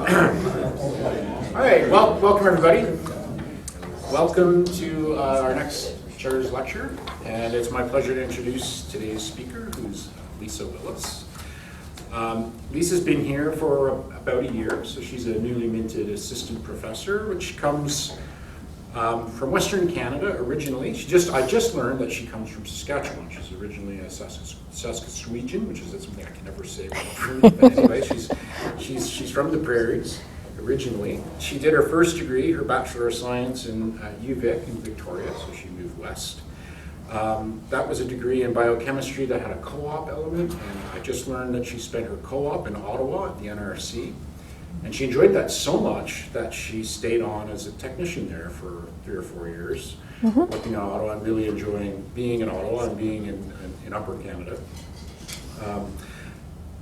All right, well, welcome everybody. Welcome to our next Chair's lecture, and it's my pleasure to introduce today's speaker, who's Lisa Willis. Lisa's been here for about a year, so she's a newly minted assistant professor, which comes from Western Canada originally. I just learned that she comes from Saskatchewan. She's originally a Saskatchewan, which is something I can never say. But anyway, she's from the prairies originally. She did her first degree, her Bachelor of Science in UVic in Victoria, so she moved west. That was a degree in biochemistry that had a co-op element, and I just learned that she spent her co-op in Ottawa at the NRC. And she enjoyed that so much that she stayed on as a technician there for 3 or 4 years, working in Ottawa and really enjoying being in Ottawa and being in Upper Canada.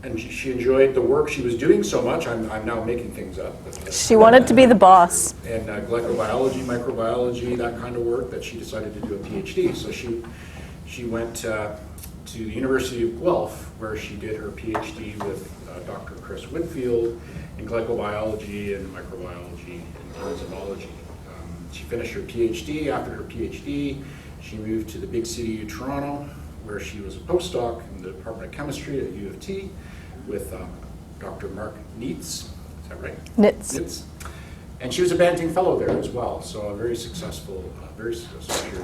And she enjoyed the work she was doing so much. I'm now making things up. She wanted to be the boss. And glycobiology, microbiology, that kind of work, that she decided to do a PhD. So she went to the University of Guelph, where she did her PhD with Dr. Chris Whitfield in glycobiology and microbiology and enzymatology. She finished her PhD. After her PhD, she moved to the big city of Toronto, where she was a postdoc in the Department of Chemistry at U of T with Dr. Mark Nitz. Is that right? Nitz. And she was a Banting Fellow there as well, so a very successful period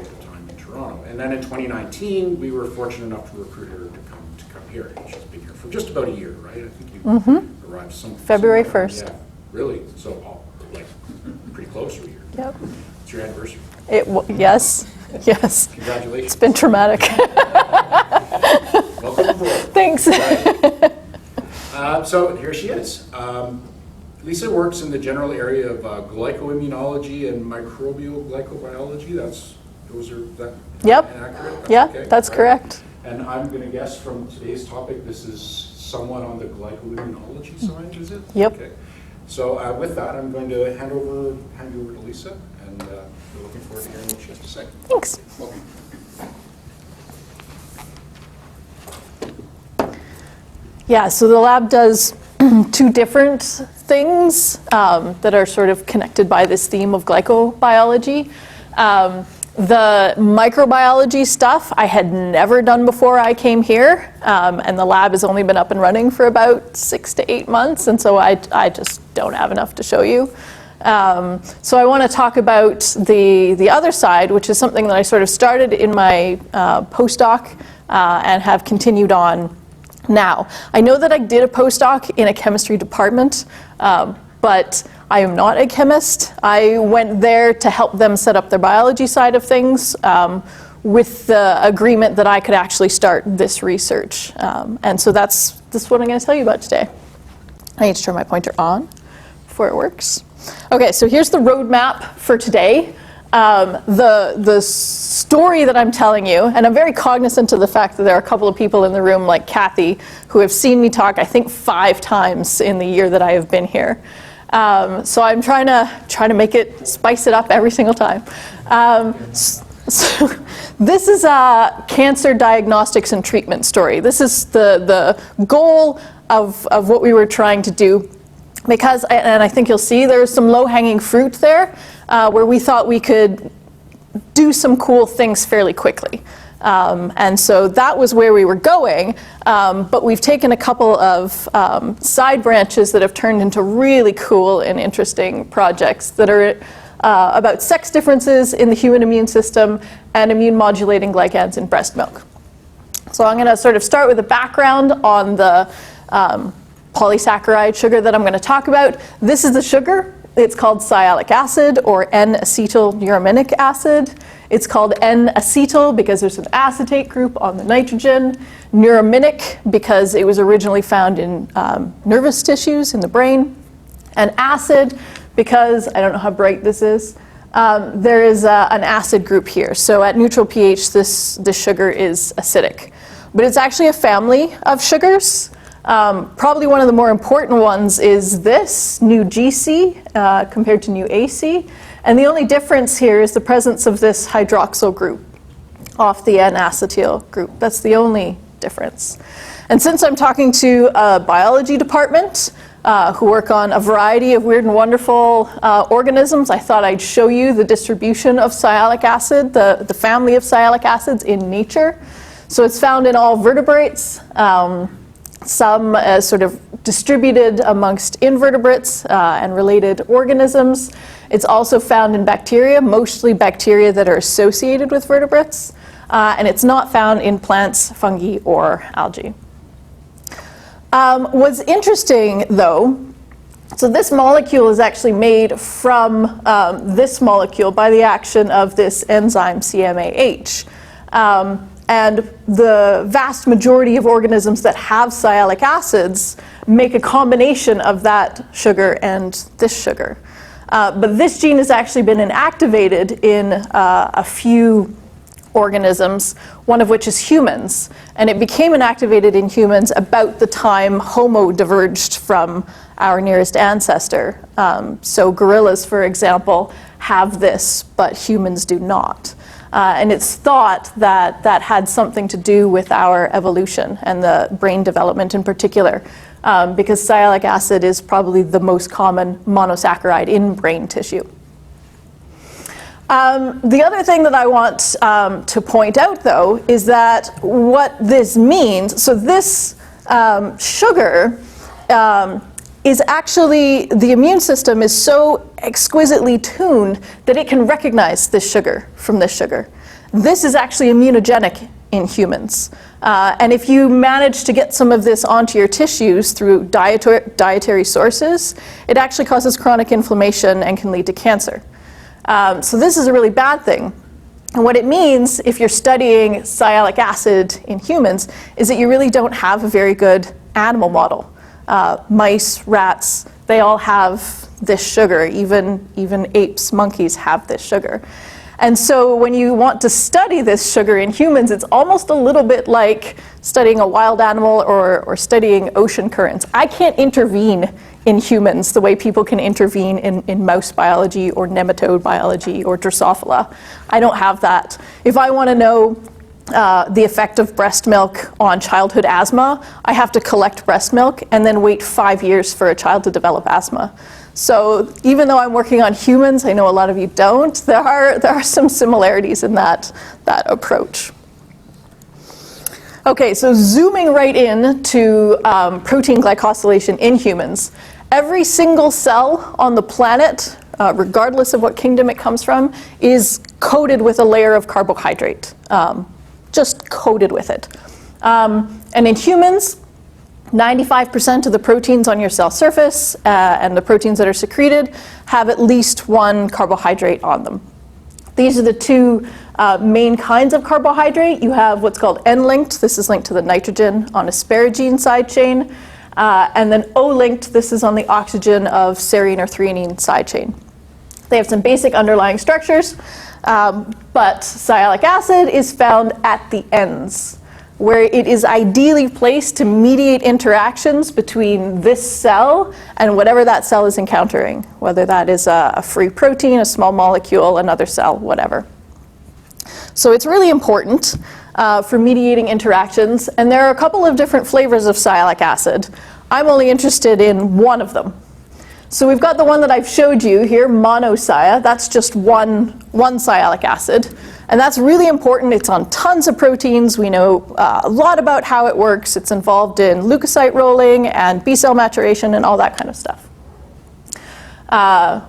of time in Toronto. And then in 2019, we were fortunate enough to recruit her to come here. And she's been here for just about a year, right? I think you arrived February 1st. Yeah, really? So, like, pretty close to a year. Yep. It's your anniversary. Yes. Yes. Congratulations. It's been traumatic. Welcome aboard. Thanks. Right. So here she is. Lisa works in the general area of glycoimmunology and microbial glycobiology. That Yep. accurate? Yeah, Okay. that's correct. And I'm going to guess from today's topic, this is somewhat on the glycoimmunology side, is it? Yep. Okay. So with that, I'm going to hand you over to Lisa, and we're looking forward to hearing what she has to say. Thanks. Welcome. Yeah, so the lab does 2 different things that are sort of connected by this theme of glycobiology. The microbiology stuff I had never done before I came here, and the lab has only been up and running for about 6 to 8 months, and so I just don't have enough to show you. So I want to talk about the other side, which is something that I sort of started in my postdoc and have continued on now. I know that I did a postdoc in a chemistry department, but I am not a chemist. I went there to help them set up their biology side of things with the agreement that I could actually start this research. And so that's what I'm going to tell you about today. I need to turn my pointer on before it works. Okay, so here's the roadmap for today. The story that I'm telling you, and I'm very cognizant of the fact that there are a couple of people in the room like Kathy who have seen me talk, I think 5 times in the year that I have been here. So I'm trying to spice it up every single time. So this is a cancer diagnostics and treatment story. This is the goal of what we were trying to do. Because, and I think you'll see there's some low-hanging fruit there where we thought we could do some cool things fairly quickly. And so that was where we were going, but we've taken a couple of side branches that have turned into really cool and interesting projects that are about sex differences in the human immune system and immune modulating glycans in breast milk. So I'm going to sort of start with a background on the polysaccharide sugar that I'm going to talk about. This is the sugar. It's called Silac acid or N-acetyluramic acid. It's called N-acetyl because there's an acetate group on the nitrogen. Nuraminic because it was originally found in nervous tissues in the brain. And acid because, I don't know how bright this is, there is an acid group here. So at neutral pH, this sugar is acidic. But it's actually a family of sugars. Probably one of the more important ones is this, new GC compared to new AC. And the only difference here is the presence of this hydroxyl group off the N-acetyl group. That's the only difference. And since I'm talking to a biology department, who work on a variety of weird and wonderful organisms. I thought I'd show you the distribution of sialic acid, the family of sialic acids in nature. So it's found in all vertebrates, some sort of distributed amongst invertebrates and related organisms. It's also found in bacteria, mostly bacteria that are associated with vertebrates. And it's not found in plants, fungi, or algae. What's interesting, though, so this molecule is actually made from this molecule by the action of this enzyme CMAH. And the vast majority of organisms that have sialic acids make a combination of that sugar and this sugar. But this gene has actually been inactivated in a few organisms, one of which is humans. And it became inactivated in humans about the time Homo diverged from our nearest ancestor. So gorillas, for example, have this, but humans do not. And it's thought that that had something to do with our evolution and the brain development in particular, because sialic acid is probably the most common monosaccharide in brain tissue. The other thing that I want to point out, though, is that what this means, so this sugar is actually, the immune system is so exquisitely tuned that it can recognize this sugar from this sugar. This is actually immunogenic in humans. And if you manage to get some of this onto your tissues through dietary sources, it actually causes chronic inflammation and can lead to cancer. So this is a really bad thing. And what it means, if you're studying sialic acid in humans, is that you really don't have a very good animal model. Mice, rats, they all have this sugar. Even apes, monkeys have this sugar. And so when you want to study this sugar in humans, it's almost a little bit like studying a wild animal or studying ocean currents. I can't intervene in humans the way people can intervene in mouse biology or nematode biology or Drosophila. I don't have that. If I want to know the effect of breast milk on childhood asthma, I have to collect breast milk and then wait 5 years for a child to develop asthma. So even though I'm working on humans, I know a lot of you don't, there are some similarities in that approach. Okay, so zooming right in to protein glycosylation in humans. Every single cell on the planet, regardless of what kingdom it comes from, is coated with a layer of carbohydrate. Just coated with it. And in humans, 95% of the proteins on your cell surface and the proteins that are secreted have at least one carbohydrate on them. These are the two main kinds of carbohydrate. You have what's called N-linked. This is linked to the nitrogen on asparagine side chain. And then O-linked. This is on the oxygen of serine or threonine side chain. They have some basic underlying structures. But sialic acid is found at the ends, where it is ideally placed to mediate interactions between this cell and whatever that cell is encountering, whether that is a free protein, a small molecule, another cell, whatever. So it's really important for mediating interactions, and there are a couple of different flavors of sialic acid. I'm only interested in one of them. So we've got the one that I've showed you here, monosia. That's just one sialic acid. And that's really important. It's on tons of proteins. We know a lot about how it works. It's involved in leukocyte rolling and B-cell maturation and all that kind of stuff.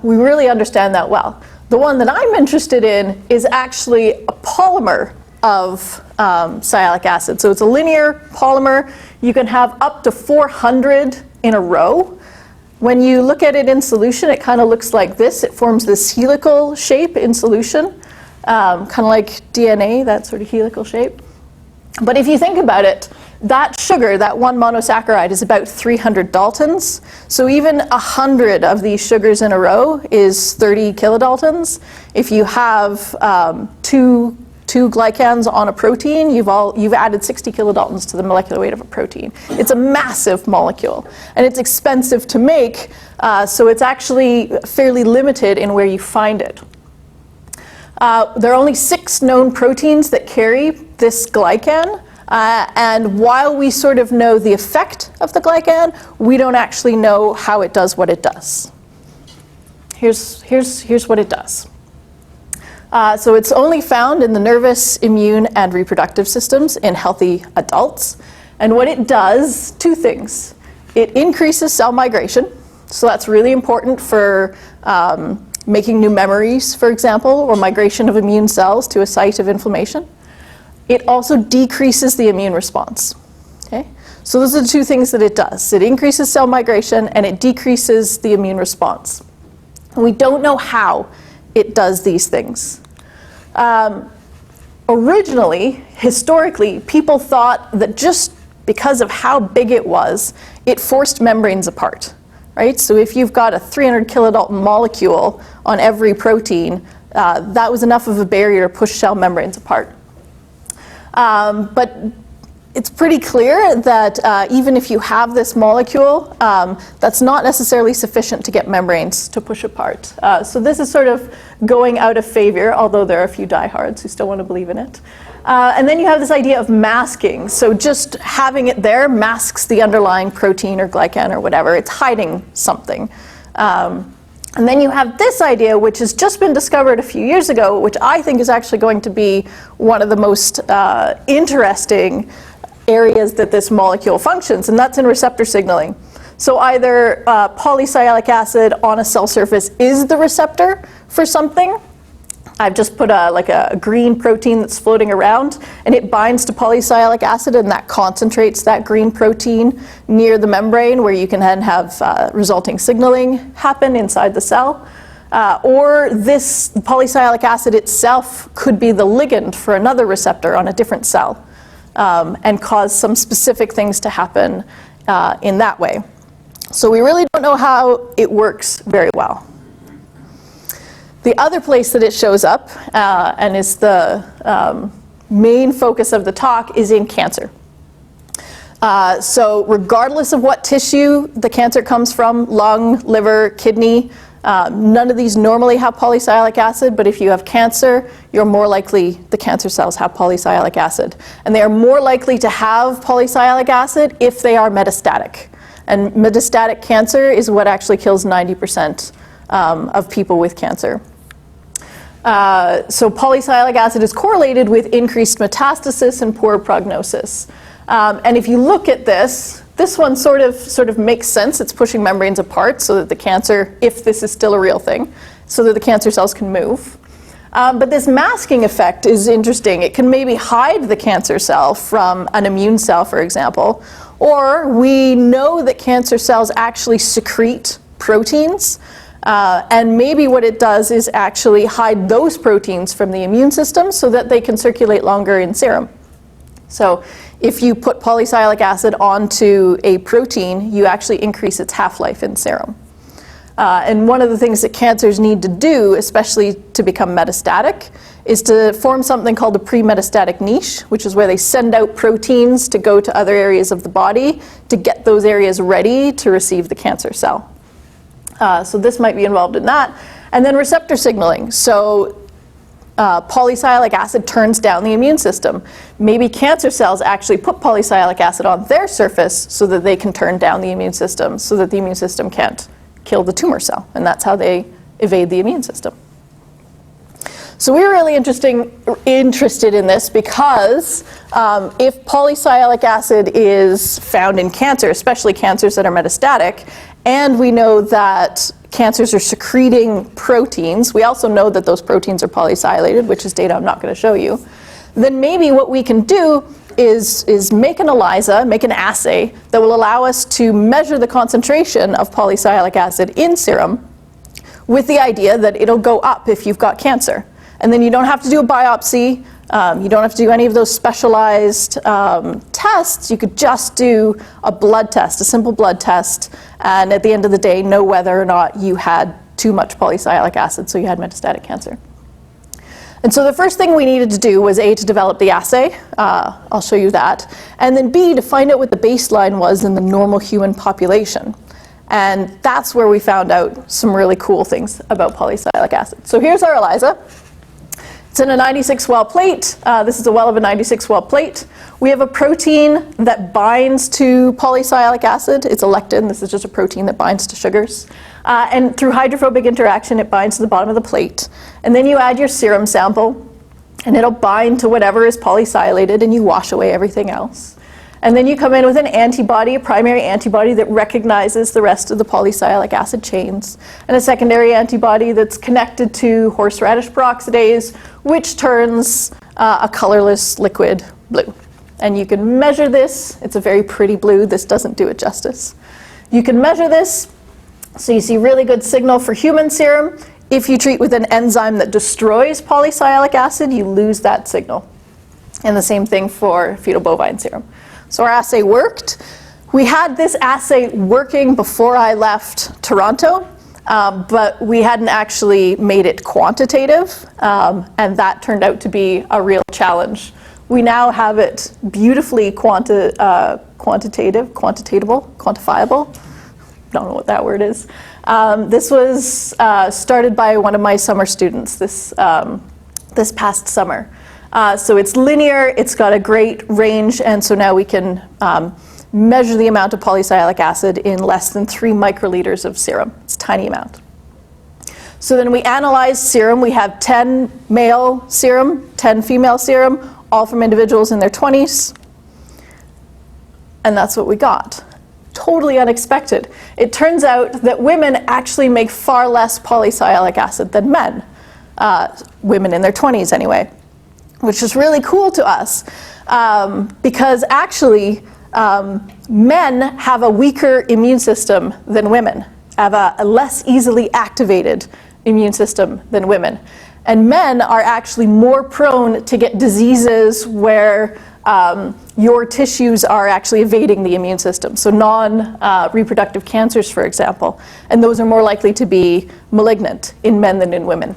We really understand that well. The one that I'm interested in is actually a polymer of sialic acid. So it's a linear polymer. You can have up to 400 in a row. When you look at it in solution, it kind of looks like this. It forms this helical shape in solution, kind of like DNA, that sort of helical shape. But if you think about it, that sugar, that one monosaccharide, is about 300 Daltons. So even 100 of these sugars in a row is 30 kilodaltons. If you have two glycans on a protein, you've added 60 kilodaltons to the molecular weight of a protein. It's a massive molecule, and it's expensive to make, so it's actually fairly limited in where you find it. There are only 6 known proteins that carry this glycan, And while we sort of know the effect of the glycan, we don't actually know how it does what it does. Here's what it does. So it's only found in the nervous, immune, and reproductive systems in healthy adults. And what it does, two things. It increases cell migration. So that's really important for making new memories, for example, or migration of immune cells to a site of inflammation. It also decreases the immune response. Okay? So those are the two things that it does. It increases cell migration and it decreases the immune response. And we don't know how it does these things. Originally, historically, people thought that just because of how big it was, it forced membranes apart. Right? So if you've got a 300 kilodalton molecule on every protein, that was enough of a barrier to push cell membranes apart. But it's pretty clear that even if you have this molecule, that's not necessarily sufficient to get membranes to push apart. So this is sort of going out of favor, although there are a few diehards who still want to believe in it. And then you have this idea of masking. So just having it there masks the underlying protein or glycan or whatever. It's hiding something. And then you have this idea, which has just been discovered a few years ago, which I think is actually going to be one of the most interesting areas that this molecule functions, and that's in receptor signaling. So either polysialic acid on a cell surface is the receptor for something. I've just put a green protein that's floating around, and it binds to polysialic acid, and that concentrates that green protein near the membrane, where you can then have resulting signaling happen inside the cell. Or this polysialic acid itself could be the ligand for another receptor on a different cell, and cause some specific things to happen in that way. So we really don't know how it works very well. The other place that it shows up, and is the main focus of the talk, is in cancer. So regardless of what tissue the cancer comes from, lung, liver, kidney, none of these normally have polysialic acid, but if you have cancer, you're more likely, the cancer cells have polysialic acid. And they are more likely to have polysialic acid if they are metastatic. And metastatic cancer is what actually kills 90% of people with cancer. So polysialic acid is correlated with increased metastasis and poor prognosis. And if you look at this one sort of makes sense. It's pushing membranes apart so that the cancer, if this is still a real thing, so that the cancer cells can move. But this masking effect is interesting. It can maybe hide the cancer cell from an immune cell, for example. Or we know that cancer cells actually secrete proteins. And maybe what it does is actually hide those proteins from the immune system so that they can circulate longer in serum. So if you put polysialic acid onto a protein, you actually increase its half-life in serum. And one of the things that cancers need to do, especially to become metastatic, is to form something called a pre-metastatic niche, which is where they send out proteins to go to other areas of the body to get those areas ready to receive the cancer cell. So this might be involved in that. And then receptor signaling. So polysialic acid turns down the immune system. Maybe cancer cells actually put polysialic acid on their surface so that they can turn down the immune system, so that the immune system can't kill the tumor cell. And that's how they evade the immune system. So we were really interested in this because if polysialic acid is found in cancer, especially cancers that are metastatic, and we know that cancers are secreting proteins, we also know that those proteins are polysilated, which is data I'm not going to show you, then maybe what we can do is make an ELISA, make an assay that will allow us to measure the concentration of polysialic acid in serum with the idea that it'll go up if you've got cancer. And then you don't have to do a biopsy, you don't have to do any of those specialized tests. You could just do a blood test, a simple blood test, and at the end of the day know whether or not you had too much polysialic acid, so you had metastatic cancer. And so the first thing we needed to do was A, to develop the assay, I'll show you that, and then B, to find out what the baseline was in the normal human population. And that's where we found out some really cool things about polysialic acid. So here's our ELISA. It's in a 96-well plate. This is a well of a 96-well plate. We have a protein that binds to polysialic acid. It's a lectin. This is just a protein that binds to sugars. And through hydrophobic interaction, it binds to the bottom of the plate. And then you add your serum sample, and it'll bind to whatever is polysilated, and you wash away everything else. And then you come in with an antibody, a primary antibody that recognizes the rest of the polysialic acid chains, and a secondary antibody that's connected to horseradish peroxidase, which turns a colorless liquid blue. And you can measure this. It's a very pretty blue. This doesn't do it justice. You can measure this, so you see really good signal for human serum. If you treat with an enzyme that destroys polysialic acid, you lose that signal. And the same thing for fetal bovine serum. So our assay worked. We had this assay working before I left Toronto, but we hadn't actually made it quantitative, and that turned out to be a real challenge. We now have it beautifully quantitatable, quantifiable. Don't know what that word is. This was started by one of my summer students this past summer. So it's linear, it's got a great range, and so now we can measure the amount of polysialic acid in less than 3 microliters of serum. It's a tiny amount. So then we analyze serum. We have 10 male serum, 10 female serum, all from individuals in their 20s. And that's what we got. Totally unexpected. It turns out that women actually make far less polysialic acid than men. Women in their 20s anyway. Which is really cool to us, because actually men have a weaker immune system than women, have a less easily activated immune system than women. And men are actually more prone to get diseases where your tissues are actually evading the immune system. So non-reproductive cancers, for example, and those are more likely to be malignant in men than in women.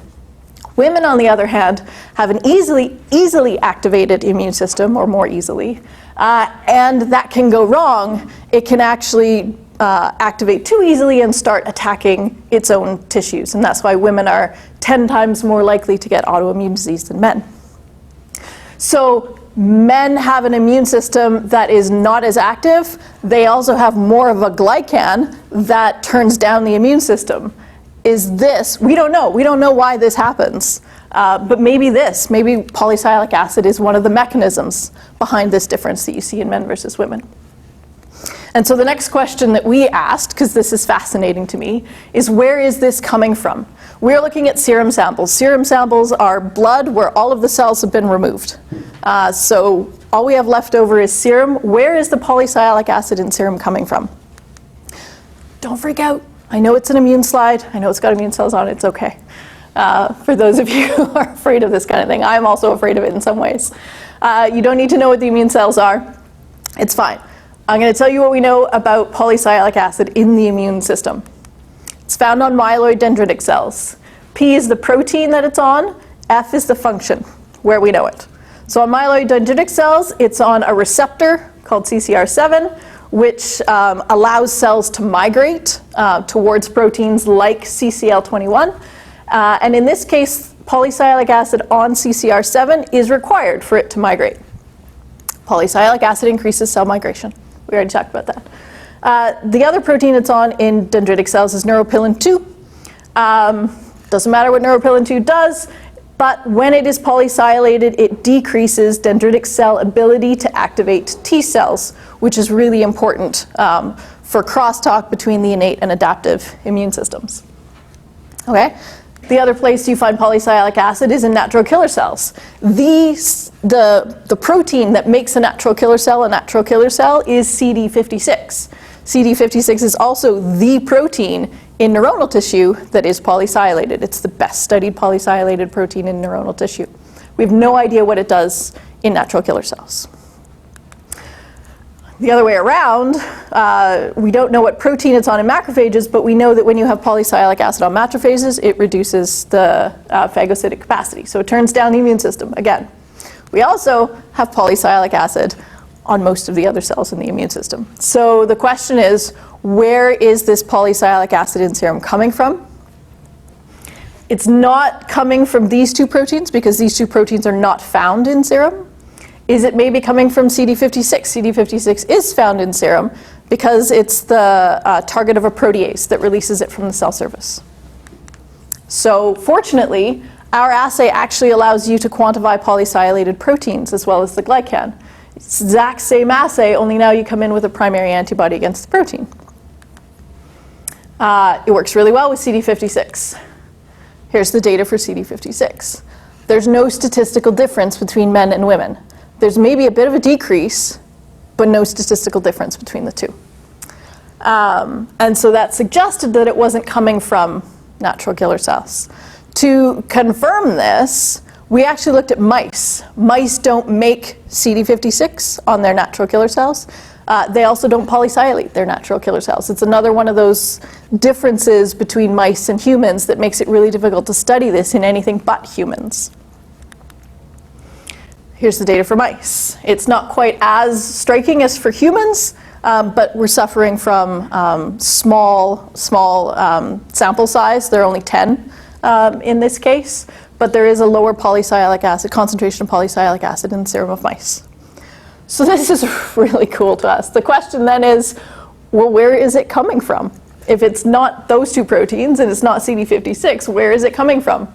Women, on the other hand, have an easily activated immune system, or more easily, and that can go wrong. It can actually activate too easily and start attacking its own tissues, and that's why women are 10 times more likely to get autoimmune disease than men. So men have an immune system that is not as active. They also have more of a glycan that turns down the immune system. Is this, we don't know why this happens, but maybe polysialic acid is one of the mechanisms behind this difference that you see in men versus women. And so the next question that we asked, because this is fascinating to me, is where is this coming from? We're looking at serum samples. Serum samples are blood where all of the cells have been removed. So all we have left over is serum. Where is the polysialic acid in serum coming from? Don't freak out. I know it's an immune slide. I know it's got immune cells on it. It's okay. For those of you who are afraid of this kind of thing, I'm also afraid of it in some ways. You don't need to know what the immune cells are. It's fine. I'm going to tell you what we know about polysialic acid in the immune system. It's found on myeloid dendritic cells. P is the protein that it's on. F is the function, where we know it. So on myeloid dendritic cells, it's on a receptor called CCR7, which allows cells to migrate towards proteins like CCL21. And in this case, polysialic acid on CCR7 is required for it to migrate. Polysialic acid increases cell migration. We already talked about that. The other protein it's on in dendritic cells is neuropilin-2. Doesn't matter what neuropilin-2 does, but when it is polysilated, it decreases dendritic cell ability to activate T cells, which is really important for crosstalk between the innate and adaptive immune systems. Okay? The other place you find polysialic acid is in natural killer cells. The protein that makes a natural killer cell is CD56. CD56 is also the protein in neuronal tissue that is polysilated. It's the best studied polysilated protein in neuronal tissue. We have no idea what it does in natural killer cells. The other way around, we don't know what protein it's on in macrophages, but we know that when you have polysialic acid on macrophages, it reduces the phagocytic capacity. So it turns down the immune system again. We also have polysialic acid on most of the other cells in the immune system. So the question is, where is this polysialic acid in serum coming from? It's not coming from these two proteins because these two proteins are not found in serum. Is it maybe coming from CD56? CD56 is found in serum because it's the target of a protease that releases it from the cell surface. So fortunately, our assay actually allows you to quantify polysialylated proteins as well as the glycan. It's the exact same assay, only now you come in with a primary antibody against the protein. It works really well with CD56. Here's the data for CD56. There's no statistical difference between men and women. There's maybe a bit of a decrease, but no statistical difference between the two. And so that suggested that it wasn't coming from natural killer cells. To confirm this, we actually looked at mice. Mice don't make CD56 on their natural killer cells. They also don't polysialate their natural killer cells. It's another one of those differences between mice and humans that makes it really difficult to study this in anything but humans. Here's the data for mice. It's not quite as striking as for humans, but we're suffering from small sample size. There are only 10 in this case, but there is a lower polysialic acid, concentration of polysialic acid in the serum of mice. So this is really cool to us. The question then is, well, where is it coming from? If it's not those two proteins and it's not CD56, where is it coming from?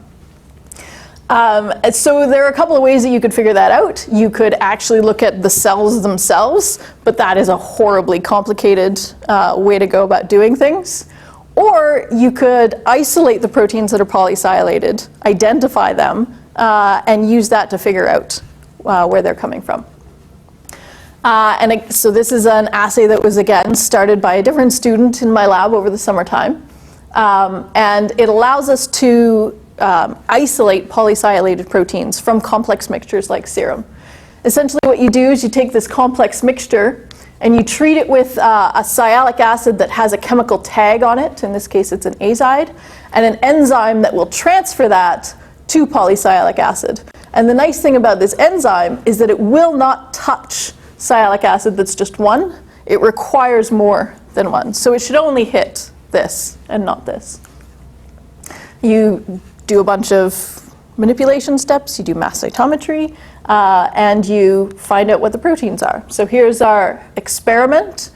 So there are a couple of ways that you could figure that out. You could actually look at the cells themselves, but that is a horribly complicated way to go about doing things. Or you could isolate the proteins that are polysialylated, identify them, and use that to figure out where they're coming from. So this is an assay that was, again, started by a different student in my lab over the summertime. And it allows us to isolate polysialylated proteins from complex mixtures like serum. Essentially what you do is you take this complex mixture and you treat it with a sialic acid that has a chemical tag on it. In this case, it's an azide, and an enzyme that will transfer that to polysialic acid. And the nice thing about this enzyme is that it will not touch sialic acid that's just one. It requires more than one. So it should only hit this and not this. You do a bunch of manipulation steps, you do mass cytometry, and you find out what the proteins are. So here's our experiment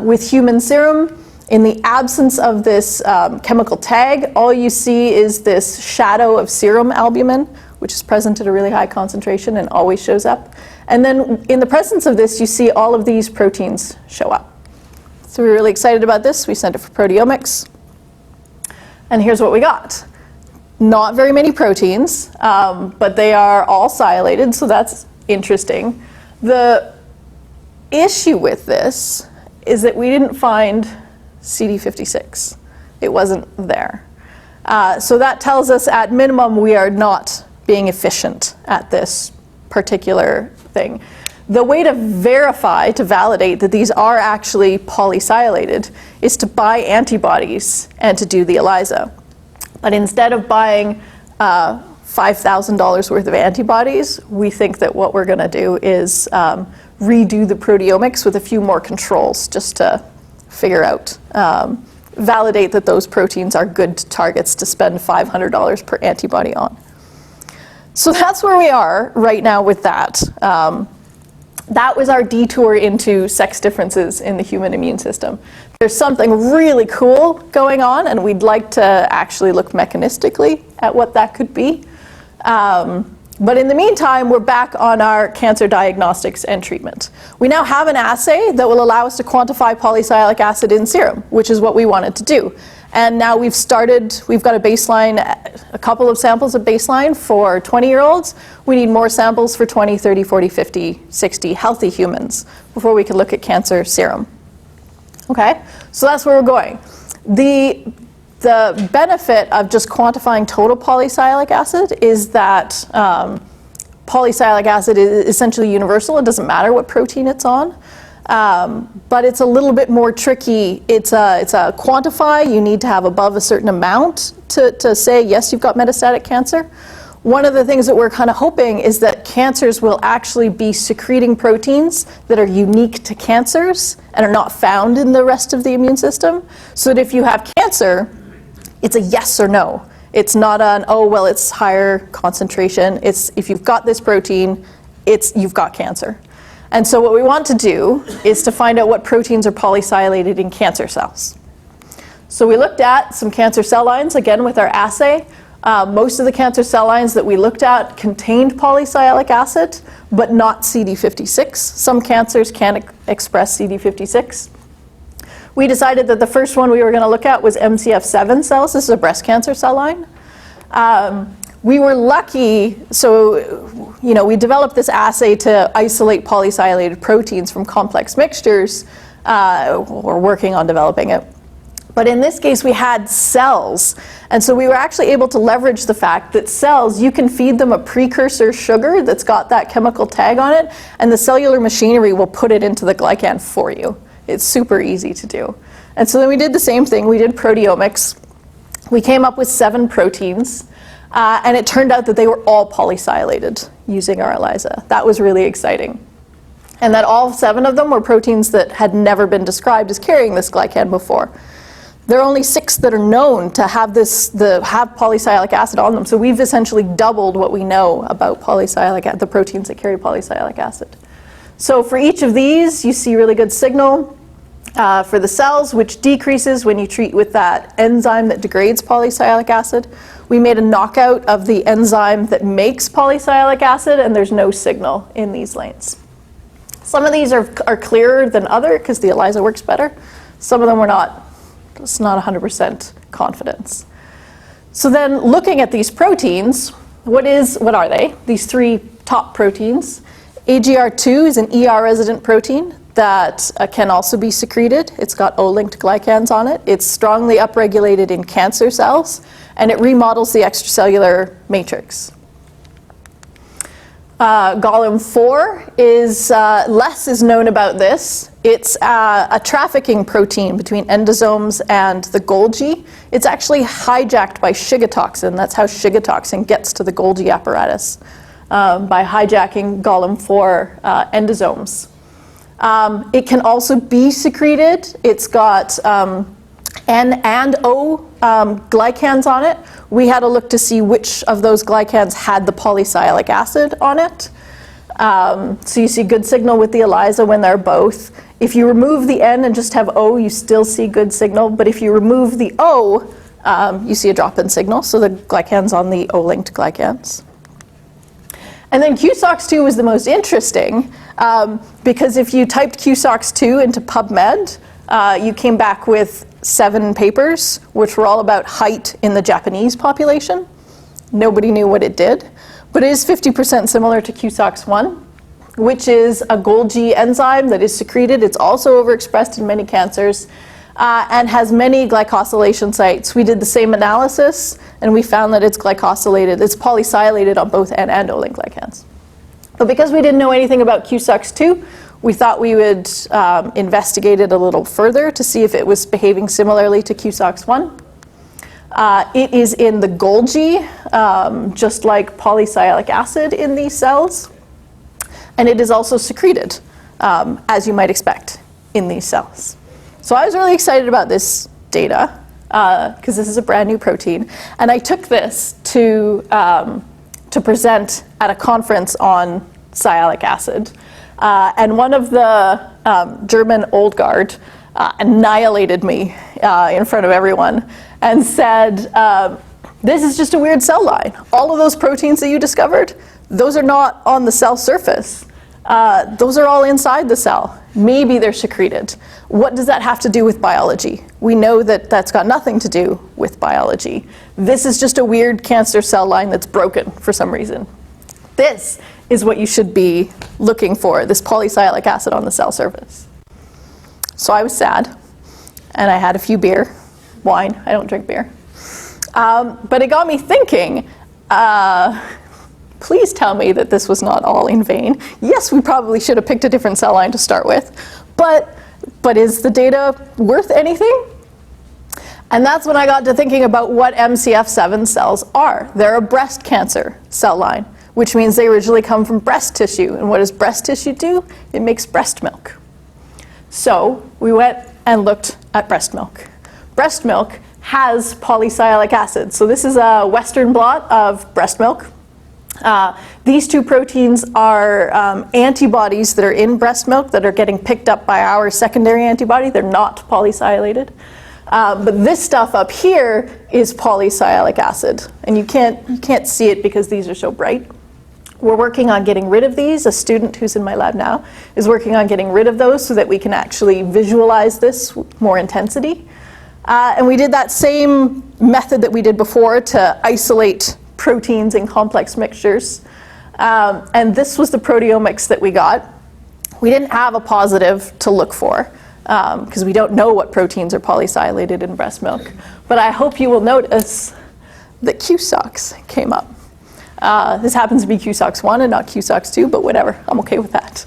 with human serum. In the absence of this chemical tag, all you see is this shadow of serum albumin, which is present at a really high concentration and always shows up. And then in the presence of this, you see all of these proteins show up. So we were really excited about this. We sent it for proteomics. And here's what we got. Not very many proteins, but they are all sialylated, so that's interesting. The issue with this is that we didn't find CD56. It wasn't there. So that tells us at minimum we are not being efficient at this particular thing. The way to verify, to validate that these are actually polysialylated is to buy antibodies and to do the ELISA. But instead of buying $5,000 worth of antibodies, we think that what we're going to do is redo the proteomics with a few more controls just to figure out, validate that those proteins are good targets to spend $500 per antibody on. So that's where we are right now with that. That was our detour into sex differences in the human immune system. There's something really cool going on, and we'd like to actually look mechanistically at what that could be. But in the meantime, we're back on our cancer diagnostics and treatment. We now have an assay that will allow us to quantify polysialic acid in serum, which is what we wanted to do. And now we've got a baseline, a couple of samples of baseline for 20-year-olds. We need more samples for 20, 30, 40, 50, 60 healthy humans before we can look at cancer serum. Okay, so that's where we're going. The benefit of just quantifying total polysialic acid is that polysialic acid is essentially universal. It doesn't matter what protein it's on. But it's a little bit more tricky. It's a quantify. You need to have above a certain amount to say, yes, you've got metastatic cancer. One of the things that we're kind of hoping is that cancers will actually be secreting proteins that are unique to cancers and are not found in the rest of the immune system. So that if you have cancer, it's a yes or no. It's not an, oh, well, it's higher concentration. It's if you've got this protein, you've got cancer. And so what we want to do is to find out what proteins are polysilated in cancer cells. So we looked at some cancer cell lines, again, with our assay. Most of the cancer cell lines that we looked at contained polysialic acid, but not CD56. Some cancers can express CD56. We decided that the first one we were going to look at was Mcf7 cells. This is a breast cancer cell line. We were lucky, so we developed this assay to isolate polysilated proteins from complex mixtures. We're working on developing it. But in this case, we had cells. And so we were actually able to leverage the fact that cells, you can feed them a precursor sugar that's got that chemical tag on it, and the cellular machinery will put it into the glycan for you. It's super easy to do. And so then we did the same thing. We did proteomics. We came up with 7 proteins. And it turned out that they were all polysilated using our ELISA. That was really exciting. And that all 7 of them were proteins that had never been described as carrying this glycan before. There are only 6 that are known to have have polysialic acid on them. So we've essentially doubled what we know about the proteins that carry polysialic acid. So for each of these, you see really good signal for the cells, which decreases when you treat with that enzyme that degrades polysialic acid. We made a knockout of the enzyme that makes polysialic acid, and there's no signal in these lanes. Some of these are clearer than other because the ELISA works better. Some of them were not. It's not 100% confidence. So then looking at these proteins, what are they? These 3 top proteins. AGR2 is an ER-resident protein that can also be secreted. It's got O-linked glycans on it. It's strongly upregulated in cancer cells, and it remodels the extracellular matrix. Golem-4 is, less is known about this. It's a trafficking protein between endosomes and the Golgi. It's actually hijacked by Shiga toxin. That's how Shiga toxin gets to the Golgi apparatus, by hijacking Golem-4 endosomes. It can also be secreted. It's got N and O glycans on it. We had a look to see which of those glycans had the polysialic acid on it. So you see good signal with the ELISA when they're both. If you remove the N and just have O, you still see good signal. But if you remove the O, you see a drop in signal. So the glycan's on the O-linked glycans. And then QSOX2 was the most interesting because if you typed QSOX2 into PubMed, you came back with 7 papers, which were all about height in the Japanese population. Nobody knew what it did. But it is 50% similar to QSOX1, which is a Golgi enzyme that is secreted. It's also overexpressed in many cancers and has many glycosylation sites. We did the same analysis, and we found that it's glycosylated. It's polysilated on both N and O-linked glycans. But because we didn't know anything about QSOX2, we thought we would investigate it a little further to see if it was behaving similarly to QSOX1. It is in the Golgi, just like polysialic acid in these cells. And it is also secreted, as you might expect, in these cells. So I was really excited about this data, because this is a brand new protein. And I took this to present at a conference on sialic acid. And one of the German old guard annihilated me in front of everyone and said, this is just a weird cell line. All of those proteins that you discovered, those are not on the cell surface. Those are all inside the cell. Maybe they're secreted. What does that have to do with biology? We know that that's got nothing to do with biology. This is just a weird cancer cell line that's broken for some reason. This is what you should be looking for, this polysialic acid on the cell surface. So I was sad, and I had a few wine. I don't drink beer. But it got me thinking, please tell me that this was not all in vain. Yes, we probably should have picked a different cell line to start with, but is the data worth anything? And that's when I got to thinking about what Mcf7 cells are. They're a breast cancer cell line, which means they originally come from breast tissue. And what does breast tissue do? It makes breast milk. So we went and looked at breast milk. Breast milk has polysialic acid. So this is a Western blot of breast milk. These two proteins are antibodies that are in breast milk that are getting picked up by our secondary antibody. They're not polysilated. But this stuff up here is polysialic acid. And you can't see it because these are so bright. We're working on getting rid of these. A student who's in my lab now is working on getting rid of those so that we can actually visualize this with more intensity. And we did that same method that we did before to isolate proteins in complex mixtures. And this was the proteomics that we got. We didn't have a positive to look for because we don't know what proteins are polysilated in breast milk. But I hope you will notice that QSOX came up. This happens to be QSOX1 and not QSOX2, but whatever, I'm okay with that.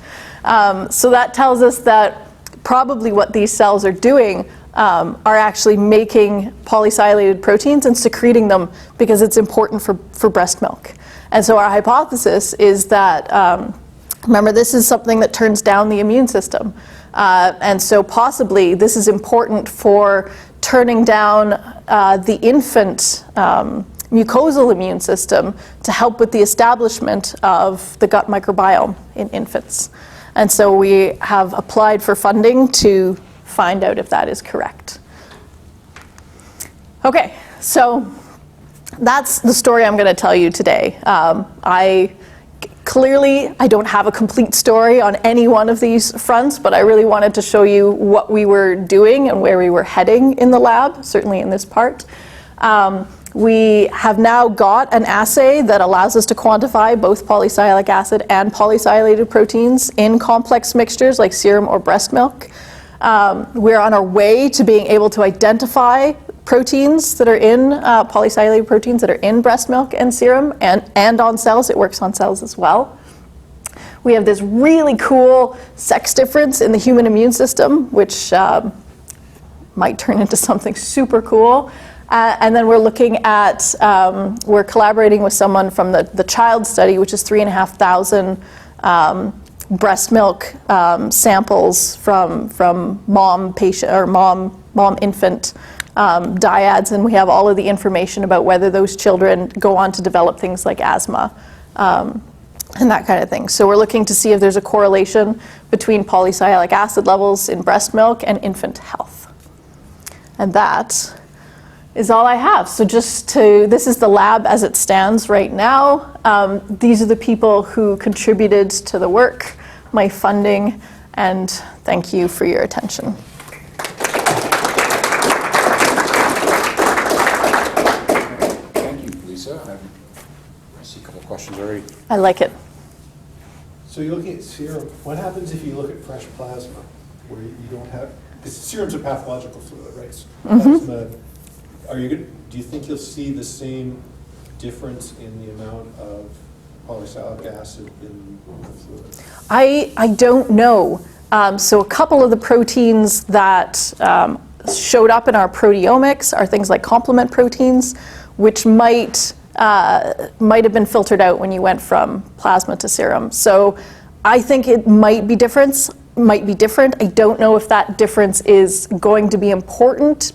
So that tells us that probably what these cells are doing are actually making polysilated proteins and secreting them because it's important for breast milk. And so our hypothesis is that, remember, this is something that turns down the immune system. And so possibly this is important for turning down the infant mucosal immune system to help with the establishment of the gut microbiome in infants. And so we have applied for funding to find out if that is correct. Okay, so that's the story I'm going to tell you today. I don't have a complete story on any one of these fronts, but I really wanted to show you what we were doing and where we were heading in the lab, certainly in this part. We have now got an assay that allows us to quantify both polysialic acid and polysilated proteins in complex mixtures like serum or breast milk. We're on our way to being able to identify proteins that are in, polysilated proteins that are in breast milk and serum and on cells. It works on cells as well. We have this really cool sex difference in the human immune system, which might turn into something super cool. And then we're looking at, we're collaborating with someone from the child study, which is 3,500 breast milk samples from mom patient or mom infant dyads, and we have all of the information about whether those children go on to develop things like asthma and that kind of thing. So we're looking to see if there's a correlation between polysialic acid levels in breast milk and infant health. And that is all I have. So this is the lab as it stands right now. These are the people who contributed to the work, my funding, and thank you for your attention. Thank you, Lisa. I see a couple of questions already. I like it. So you're looking at serum. What happens if you look at fresh plasma, where you don't have, because serum's a pathological fluid, right? So plasma, do you think you'll see the same difference in the amount of polysialic acid in the fluid? I don't know. So a couple of the proteins that showed up in our proteomics are things like complement proteins, which might have been filtered out when you went from plasma to serum. So I think it might be different. I don't know if that difference is going to be important.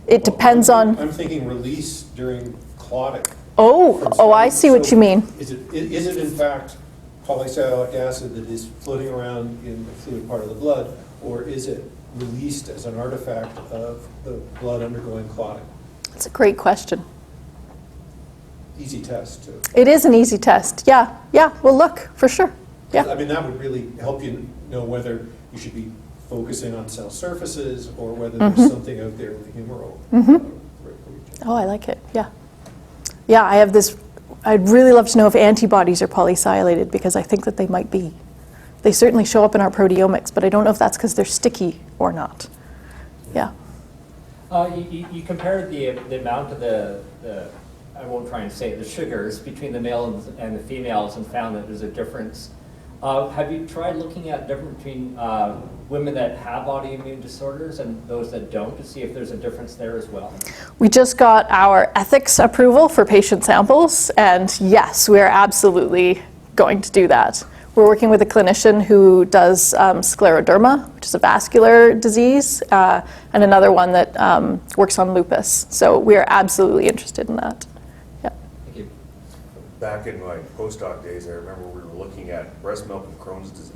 It depends on. I'm thinking release during clotting. Oh, I see what you mean. Is it in fact polysialic acid that is floating around in the fluid part of the blood, or is it released as an artifact of the blood undergoing clotting? That's a great question. Easy test too. It is an easy test. Yeah, we'll look for sure. Yeah. I mean, that would really help you know whether you should be focusing on cell surfaces or whether there's something out there in the humoral region. Oh, I like it. Yeah. Yeah, I have this. I'd really love to know if antibodies are polysilated because I think that they might be. They certainly show up in our proteomics, but I don't know if that's because they're sticky or not. Yeah. You compared the amount of the I won't try and say it, the sugars between the males and the females and found that there's a difference. Have you tried looking at difference between women that have autoimmune disorders and those that don't to see if there's a difference there as well? We just got our ethics approval for patient samples, and yes, we are absolutely going to do that. We're working with a clinician who does scleroderma, which is a vascular disease, and another one that works on lupus. So we are absolutely interested in that. Yeah. Thank you. Back in my postdoc days, I remember we were looking at breast milk and Crohn's disease.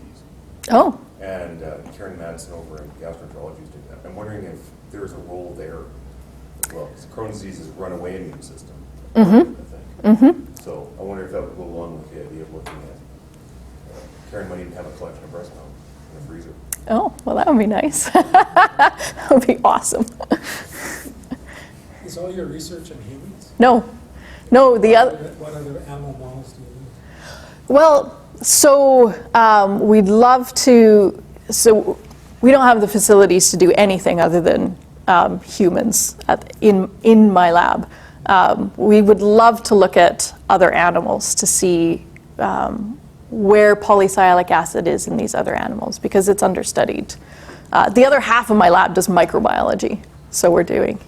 Oh, And Karen Madison over in gastroenterology is doing that. I'm wondering if there's a role there as well. Because Crohn's disease is a runaway immune system, I think. So I wonder if that would go along with the idea of looking at, Karen might even have a collection of breast milk in the freezer. oh, well, that would be nice. That would be awesome. Is all your research in humans? No, the other. What other animal models do you use? Well, so we'd love to, so we don't have the facilities to do anything other than humans in my lab. We would love to look at other animals to see where polysialic acid is in these other animals, because it's understudied. The other half of my lab does microbiology, so we're doing,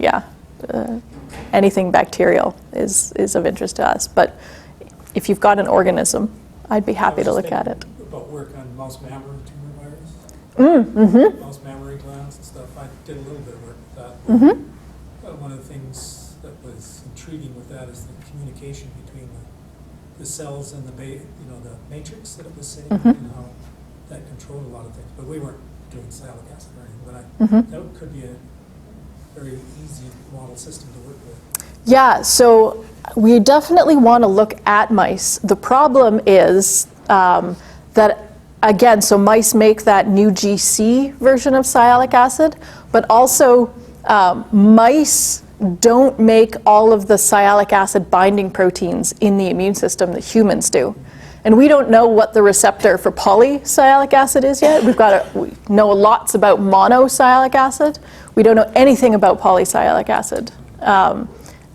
anything bacterial is of interest to us. But if you've got an organism, I'd be happy to look at it. About work on mouse mammary tumor virus. Mouse mammary glands and stuff. I did a little bit of work with that. One of the things that was intriguing with that is the communication between the cells and the matrix that it was saying, and how that controlled a lot of things. But we weren't doing sialic acid or anything, but that could be a very easy model system to work with. Yeah, so we definitely want to look at mice. The problem is that, again, so mice make that new GC version of sialic acid, but also mice don't make all of the sialic acid binding proteins in the immune system that humans do. And we don't know what the receptor for polysialic acid is yet. We know lots about monosialic acid. We don't know anything about polysialic acid.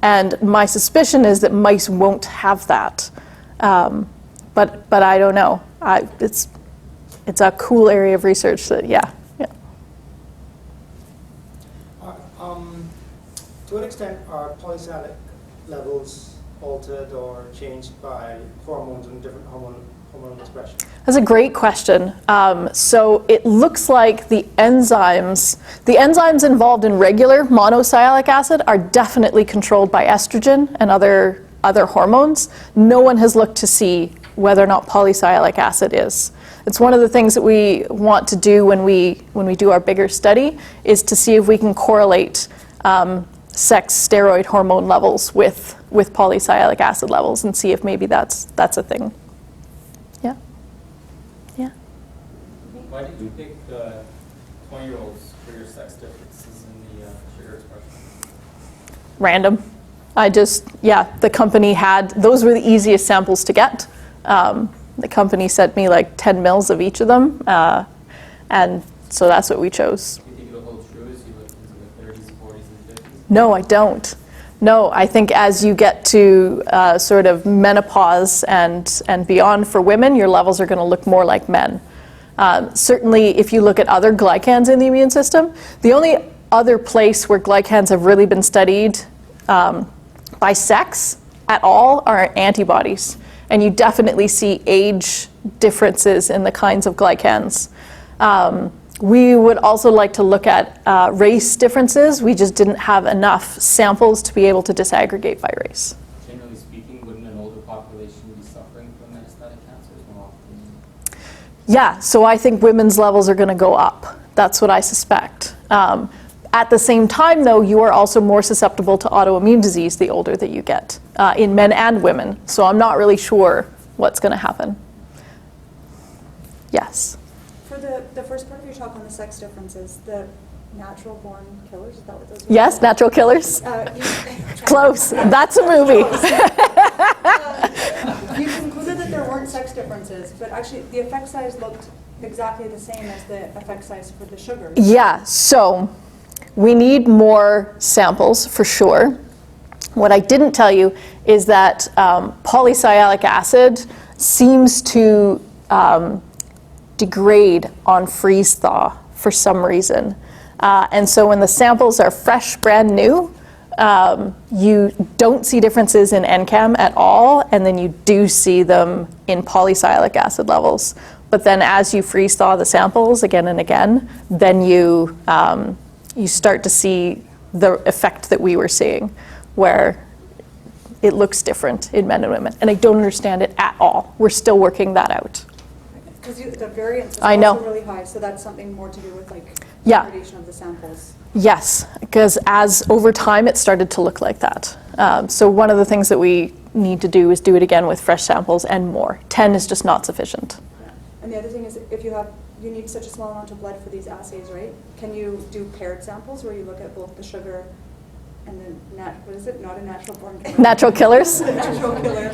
And my suspicion is that mice won't have that. But I don't know. It's a cool area of research that, yeah. To what extent are polysialic levels altered or changed by hormones and different hormone expression? That's a great question. So it looks like the enzymes involved in regular monosialic acid are definitely controlled by estrogen and other hormones. No one has looked to see whether or not polysialic acid is. It's one of the things that we want to do when we do our bigger study, is to see if we can correlate sex steroid hormone levels with polysialic acid levels and see if maybe that's a thing. Yeah. Why did you pick 20-year-olds for your sex differences in the sugar expression? Random. The company had, those were the easiest samples to get. The company sent me like 10 mils of each of them, and so that's what we chose. Do you think it'll hold true as you look into the 30s, 40s, and 50s? No, I don't. No, I think as you get to sort of menopause and beyond for women, your levels are going to look more like men. Certainly, if you look at other glycans in the immune system, the only other place where glycans have really been studied by sex at all are antibodies. And you definitely see age differences in the kinds of glycans. We would also like to look at race differences. We just didn't have enough samples to be able to disaggregate by race. Generally speaking, wouldn't an older population be suffering from metastatic cancers more often? Yeah, so I think women's levels are going to go up. That's what I suspect. At the same time, though, you are also more susceptible to autoimmune disease the older that you get, in men and women. So I'm not really sure what's going to happen. Yes? For the first part of your talk on the sex differences, the natural born killers, is that what those are? Yes, natural killers? Close. That's a movie. You concluded that there weren't sex differences, but actually the effect size looked exactly the same as the effect size for the sugars. Yeah, so we need more samples for sure. What I didn't tell you is that polysialic acid seems to degrade on freeze thaw for some reason. And so when the samples are fresh, brand new, you don't see differences in NCAM at all, and then you do see them in polysialic acid levels. But then as you freeze thaw the samples again and again, then you start to see the effect that we were seeing, where it looks different in men and women. And I don't understand it at all. We're still working that out. Because the variance is I know. also really high, so that's something more to do with like Yeah. degradation of the samples. Yes, because as over time it started to look like that. So one of the things that we need to do is do it again with fresh samples and more. 10 is just not sufficient. Yeah. And the other thing is, if you need such a small amount of blood for these assays, right? Can you do paired samples where you look at both the sugar and the what is it? Not a natural born killer. Natural killers. The natural killer.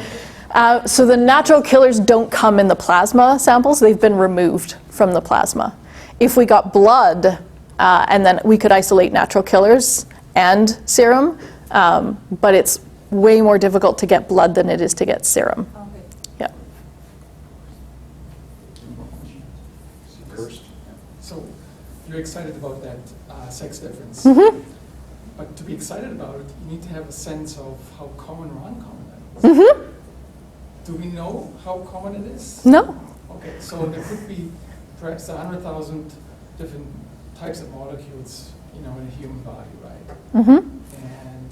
So the natural killers don't come in the plasma samples. They've been removed from the plasma. If we got blood, and then we could isolate natural killers and serum, but it's way more difficult to get blood than it is to get serum. Okay. Yeah. First. So you're excited about that sex difference. Mm-hmm. But to be excited about it, you need to have a sense of how common or uncommon that is. Mm-hmm. Do we know how common it is? No. Okay, so there could be perhaps 100,000 different types of molecules, in a human body, right? Mm-hmm. And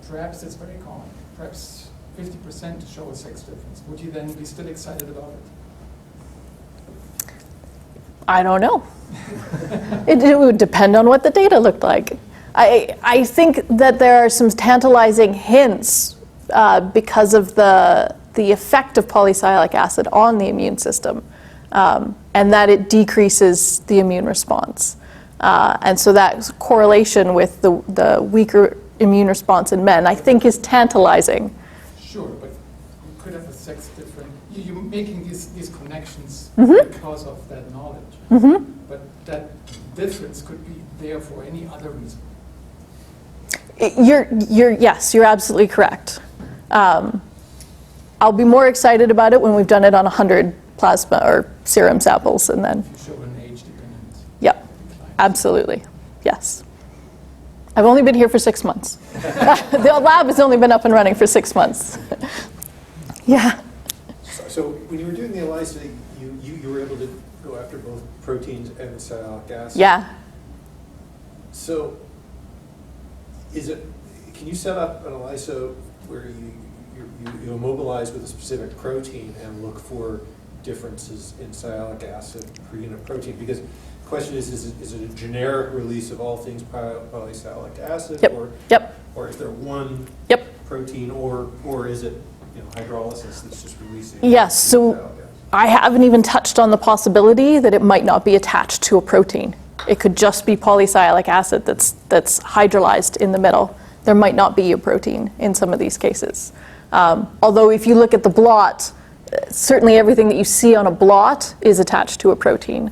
perhaps it's very common. Perhaps 50% to show a sex difference. Would you then be still excited about it? I don't know. It would depend on what the data looked like. I think that there are some tantalizing hints because of the effect of polysialic acid on the immune system, and that it decreases the immune response. And so that correlation with the weaker immune response in men, I think, is tantalizing. Sure, but you could have a sex difference. You're making these connections Mm-hmm. because of that knowledge. Mm-hmm. But that difference could be there for any other reason. Yes, you're absolutely correct. I'll be more excited about it when we've done it on 100 plasma or serum samples, and then, If you show an age-dependent yep, decline. absolutely, yes. I've only been here for 6 months. The lab has only been up and running for 6 months. Yeah. So when you were doing the ELISA, you were able to go after both proteins and sialic acid? Yeah. So can you set up an ELISA where you immobilize with a specific protein and look for differences in sialic acid per unit protein? Because the question is it a generic release of all things polysialic acid? Yep. Yep. Or is there one Yep. protein, or is it hydrolysis that's just releasing? Yes. So sialic acid? I haven't even touched on the possibility that it might not be attached to a protein. It could just be polysialic acid that's hydrolyzed in the middle. There might not be a protein in some of these cases. Although if you look at the blot, certainly everything that you see on a blot is attached to a protein.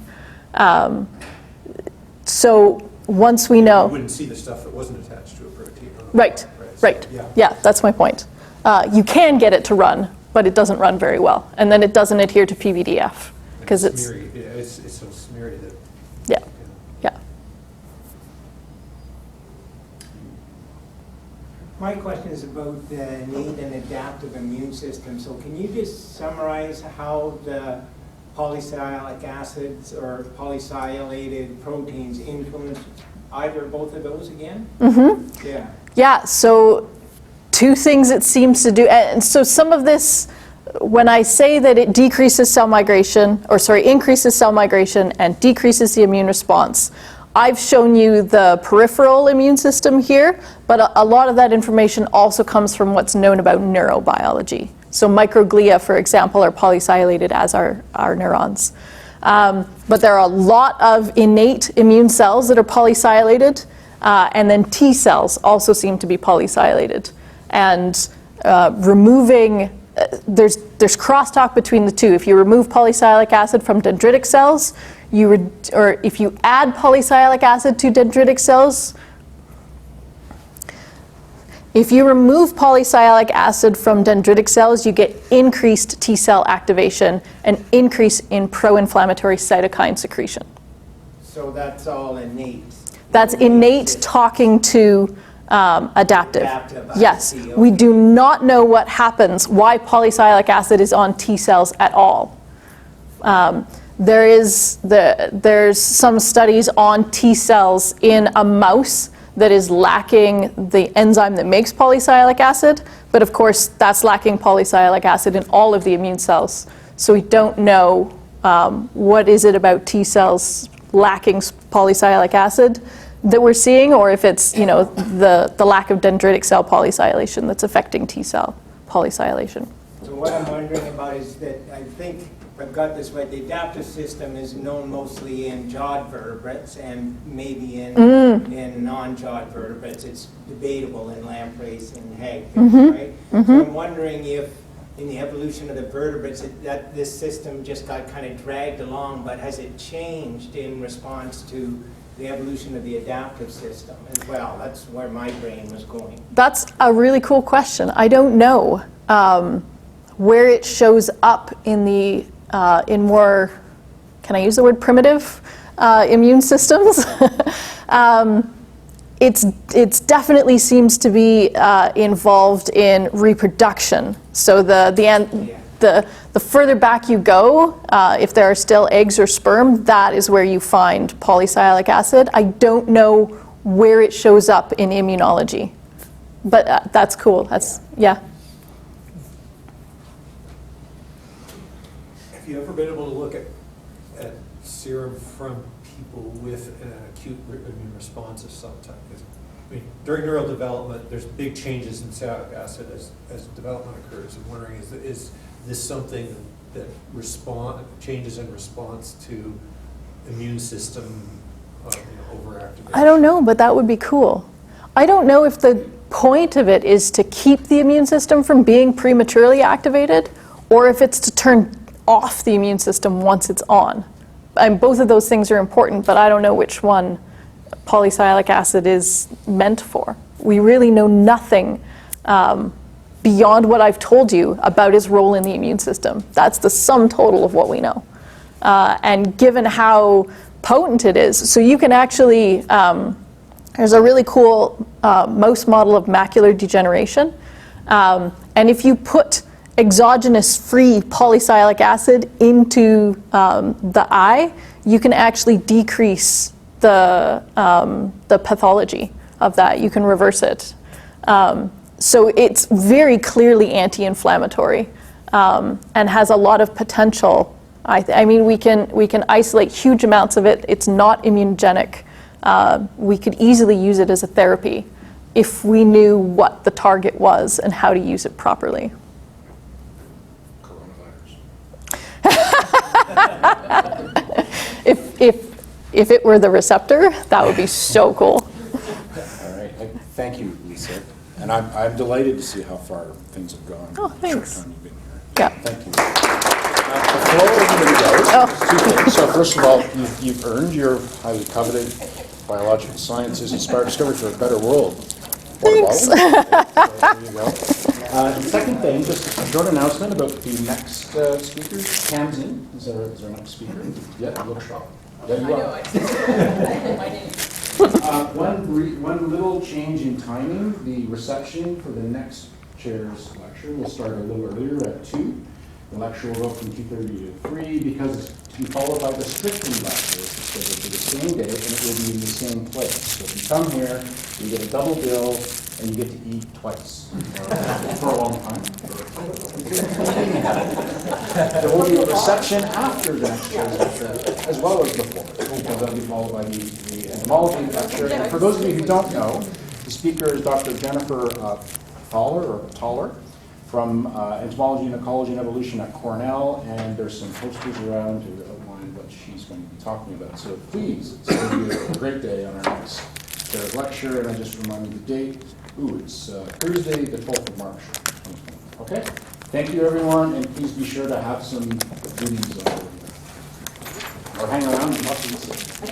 So once we know... You wouldn't see the stuff that wasn't attached to a protein. Right, right. Yeah, that's my point. You can get it to run, but it doesn't run very well. And then it doesn't adhere to PVDF because it's... Smeary. Yeah, it's so smeary that... Yeah, yeah. My question is about the innate and adaptive immune system. So can you just summarize how the polysialic acids or polysilated proteins influence either or both of those again? Mm-hmm. Yeah. Yeah, so two things it seems to do. And so some of this, when I say that it decreases cell migration, increases cell migration and decreases the immune response, I've shown you the peripheral immune system here, but a lot of that information also comes from what's known about neurobiology. So microglia, for example, are polysilated as are neurons. But there are a lot of innate immune cells that are polysilated, and then T cells also seem to be polysilated. And removing, there's crosstalk between the two. If you remove polysialic acid from dendritic cells, or if you add polysialic acid to dendritic cells, if you remove polysialic acid from dendritic cells, you get increased T cell activation and increase in pro-inflammatory cytokine secretion. So that's all innate. That's innate talking to adaptive. Adaptive, I Yes, see, we okay. do not know what happens, why polysialic acid is on T cells at all. There's some studies on T cells in a mouse that is lacking the enzyme that makes polysialic acid, but of course that's lacking polysialic acid in all of the immune cells. So we don't know what is it about T cells lacking polysialic acid that we're seeing, or if it's the lack of dendritic cell polysylation that's affecting T cell polysylation. So what I'm wondering about is that I think, if I've got this right, the adaptive system is known mostly in jawed vertebrates and maybe in non-jawed vertebrates. It's debatable in lampreys and hagfish, right? So I'm wondering if in the evolution of the vertebrates that this system just got kind of dragged along, but has it changed in response to the evolution of the adaptive system as well? That's where my brain was going. That's a really cool question. I don't know where it shows up in the in more, can I use the word primitive immune systems? It's definitely seems to be involved in reproduction. So the further back you go, if there are still eggs or sperm, that is where you find polysialic acid. I don't know where it shows up in immunology, but that's cool. Yeah. Have you ever been able to look at serum from people with an acute immune response of some type? I mean, during neural development, there's big changes in Silac acid as development occurs. I'm wondering, is this something that changes in response to immune system overactivation? I don't know, but that would be cool. I don't know if the point of it is to keep the immune system from being prematurely activated, or if it's to turn off the immune system once it's on. And both of those things are important, but I don't know which one polysialic acid is meant for. We really know nothing beyond what I've told you about its role in the immune system. That's the sum total of what we know. And given how potent it is, so you can actually, there's a really cool mouse model of macular degeneration. And if you put exogenous free polysialic acid into the eye, you can actually decrease the pathology of that. You can reverse it. So it's very clearly anti-inflammatory and has a lot of potential. I mean, we can isolate huge amounts of it. It's not immunogenic. We could easily use it as a therapy if we knew what the target was and how to use it properly. If it were the receptor, that would be so cool. All right, thank you, Lisa. And I'm delighted to see how far things have gone. Oh, thanks. Short time you've been here. Yeah. Thank you. Before everybody goes, two things. So first of all, you've earned your highly coveted biological sciences inspired discovery for a better world. Thanks. So there you go. The second thing, just a short announcement about the next speaker. Cam's in. Is our next speaker? Yeah, look sharp. Yeah, you are. One little change in timing. The reception for the next chair's lecture will start a little earlier at 2. The lecture will go from 2:30 to 3 because to be followed by the Strickland lecture is scheduled for the same day, and it will be in the same place. So if you come here, you get a double bill, and you get to eat twice for a long time. There will be a reception after the next chair's lecture, as well as before, because that'll be followed by the entomology lecture. And for those of you who don't know, the speaker is Dr. Jennifer Thaler from Entomology and Ecology and Evolution at Cornell, and there's some posters around to outline what she's going to be talking about. So please, it's going to be a great day on our next chair's lecture, and I just remind you the date. It's Thursday, the 12th of March. Okay? Thank you, everyone, and please be sure to have some goodies or hang around and watch the